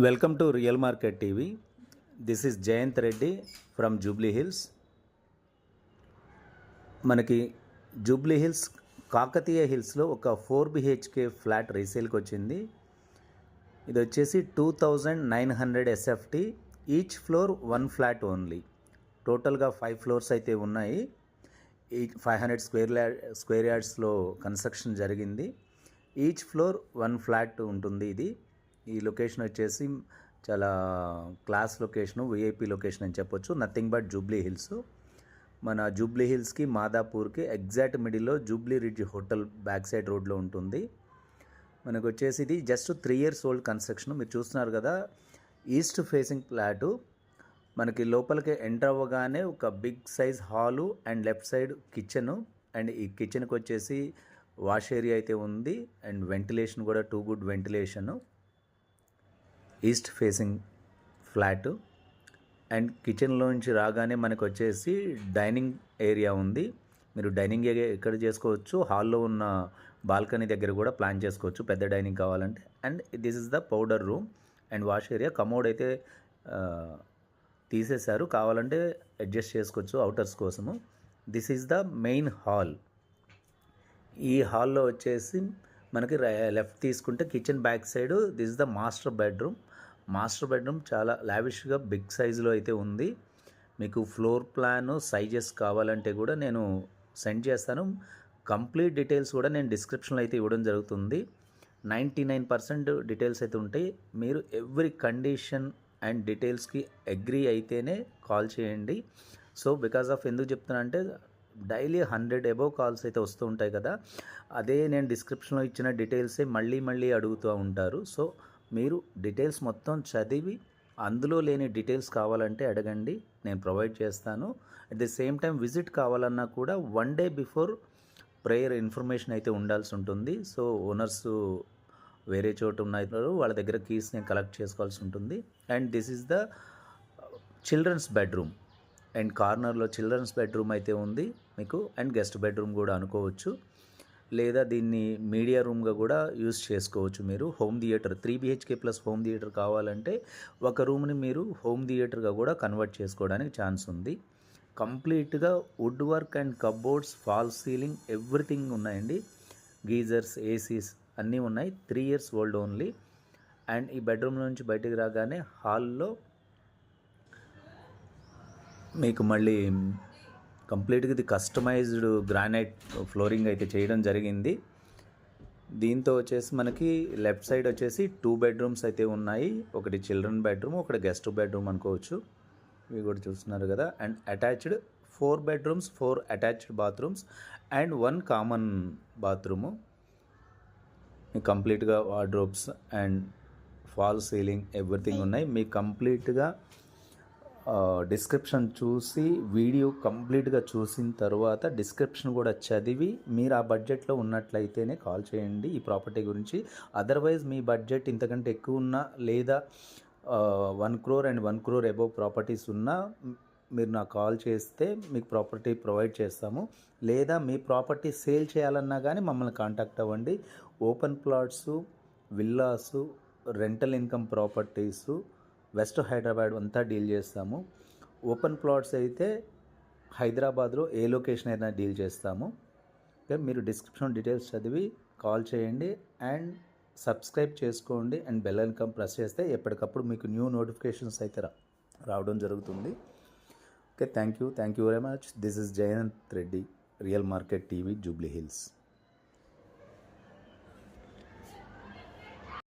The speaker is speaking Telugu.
Welcome to real market TV. This is Jayant Reddy from Jubilee Hills. మనకి జూబ్లీ హిల్స్ కాకతీయ హిల్స్లో ఒక 4 BHK ఫ్లాట్ రీసేల్కి వచ్చింది. ఇది వచ్చేసి 2900 SFT, each floor 1 flat only. టోటల్గా 5 ఫ్లోర్స్ అయితే ఉన్నాయి. ఈ 500 స్క్వేర్ యార్డ్స్లో కన్స్ట్రక్షన్ జరిగింది. ఈచ్ ఫ్లోర్ 1 ఫ్లాట్ ఉంటుంది. ఈ లొకేషన్ వచ్చేసి చాలా క్లాస్ లొకేషను, విఐపి లొకేషన్ అని చెప్పొచ్చు. Nothing but Jubilee hills. మన జూబ్లీ హిల్స్కి మాదాపూర్కి ఎగ్జాక్ట్ మిడిల్లో Jubilee ridge hotel back side రోడ్లో ఉంటుంది. మనకు వచ్చేసి ఇది జస్ట్ 3 years ఓల్డ్ కన్స్ట్రక్షన్. మీరు చూస్తున్నారు కదా, ఈస్ట్ ఫేసింగ్ ఫ్లాటు. మనకి లోపలికి ఎంటర్ అవ్వగానే ఒక big size hall and left side kitchen. And ఈ కిచెన్కి వచ్చేసి వాష్ ఏరియా అయితే ఉంది అండ్ వెంటిలేషన్ కూడా 2 good ventilation. East facing flat. And కిచెన్లోంచి రాగానే మనకు వచ్చేసి డైనింగ్ ఏరియా ఉంది. మీరు డైనింగ్ ఏరియా ఎక్కడ చేసుకోవచ్చు, హాల్లో ఉన్న బాల్కనీ దగ్గర కూడా ప్లాన్ చేసుకోవచ్చు పెద్ద డైనింగ్ కావాలంటే. And this is the powder room and wash area. Commode అయితే తీసేశారు, కావాలంటే అడ్జస్ట్ చేసుకోవచ్చు అవుటర్స్ కోసము. This is the main hall. ఈ హాల్లో వచ్చేసి మనకి లెఫ్ట్ తీసుకుంటే kitchen back side this is the master bedroom. Master bedroom చాలా లావిష్గా బిగ్ సైజులో అయితే ఉంది. మీకు ఫ్లోర్ ప్లాన్ సైజెస్ కావాలంటే కూడా నేను సెండ్ చేస్తాను. కంప్లీట్ డీటెయిల్స్ కూడా నేను డిస్క్రిప్షన్లో అయితే ఇవ్వడం జరుగుతుంది. 99% డీటెయిల్స్ అయితే ఉంటాయి. మీరు ఎవ్రీ కండిషన్ అండ్ డీటెయిల్స్కి అగ్రీ అయితేనే కాల్ చేయండి. సో బికాస్ ఆఫ్ ఎందుకు చెప్తున్నా అంటే డైలీ 100 అబోవ్ కాల్స్ అయితే వస్తూ ఉంటాయి కదా, అదే నేను డిస్క్రిప్షన్లో ఇచ్చిన డీటెయిల్సే మళ్ళీ అడుగుతూ ఉంటారు. సో మీరు డీటెయిల్స్ మొత్తం చదివి అందులో లేని డీటెయిల్స్ కావాలంటే అడగండి, నేను ప్రొవైడ్ చేస్తాను. At the same time visit కావాలన్నా కూడా 1 day బిఫోర్ ప్రేయర్ ఇన్ఫర్మేషన్ అయితే ఉండాల్సి ఉంటుంది. సో ఓనర్స్ వేరే చోటు ఉన్నారు, వాళ్ళ దగ్గర కీస్ నేను కలెక్ట్ చేసుకోవాల్సి ఉంటుంది. And this is the children's bedroom. And కార్నర్లో చిల్డ్రన్స్ బెడ్రూమ్ అయితే ఉంది మీకు. అండ్ గెస్ట్ బెడ్రూమ్ కూడా అనుకోవచ్చు, లేదా దీన్ని మీడియా రూమ్గా కూడా యూస్ చేసుకోవచ్చు. మీరు home theatre 3 BHK plus home theatre కావాలంటే ఒక రూమ్ని మీరు హోమ్ థియేటర్గా కూడా కన్వర్ట్ చేసుకోవడానికి ఛాన్స్ ఉంది. కంప్లీట్గా wood work and cupboards, fall ceiling everything ఉన్నాయండి. గీజర్స్, ఏసీస్ అన్నీ ఉన్నాయి. 3 years ఓల్డ్ ఓన్లీ. అండ్ ఈ బెడ్రూమ్ నుంచి బయటికి రాగానే హాల్లో మీకు మళ్ళీ కంప్లీట్గా ఇది కస్టమైజ్డ్ గ్రానైట్ ఫ్లోరింగ్ అయితే చేయడం జరిగింది. దీంతో వచ్చేసి మనకి లెఫ్ట్ సైడ్ వచ్చేసి 2 bedrooms అయితే ఉన్నాయి. ఒకటి చిల్డ్రన్ బెడ్రూమ్, ఒకటి గెస్ట్ బెడ్రూమ్ అనుకోవచ్చు. ఇవి కూడా చూస్తున్నారు కదా. And attached 4 bedrooms, 4 attached bathrooms and 1 common bathroom. కంప్లీట్గా wardrobes and fall ceiling everything ఉన్నాయి. మీకు కంప్లీట్గా డిస్క్రిప్షన్ చూసి వీడియో కంప్లీట్గా చూసిన తర్వాత డిస్క్రిప్షన్ కూడా చదివి మీరు ఆ బడ్జెట్లో ఉన్నట్లయితేనే కాల్ చేయండి ఈ ప్రాపర్టీ గురించి. అదర్వైజ్ మీ బడ్జెట్ ఇంతకంటే ఎక్కువ ఉన్నా, లేదా 1 crore and 1 crore above properties ఉన్నా మీరు నాకు కాల్ చేస్తే మీకు ప్రాపర్టీ ప్రొవైడ్ చేస్తాము. లేదా మీ ప్రాపర్టీ సేల్ చేయాలన్నా కానీ మమ్మల్ని కాంటాక్ట్ అవ్వండి. Open plots, villas, rental income properties west Hyderabad అంతా డీల్ చేస్తాము. ఓపెన్ ప్లాట్స్ అయితే హైదరాబాద్లో ఏ లొకేషన్ అయినా డీల్ చేస్తాము. ఓకే, మీరు డిస్క్రిప్షన్ డీటెయిల్స్ చదివి కాల్ చేయండి అండ్ సబ్స్క్రైబ్ చేసుకోండి. అండ్ బెల్ ఐకాన్ ప్రెస్ చేస్తే ఎప్పటికప్పుడు మీకు న్యూ నోటిఫికేషన్స్ అయితే రావడం జరుగుతుంది. Okay, thank you very much. This is Jayant Reddy, real market TV, Jubilee hills.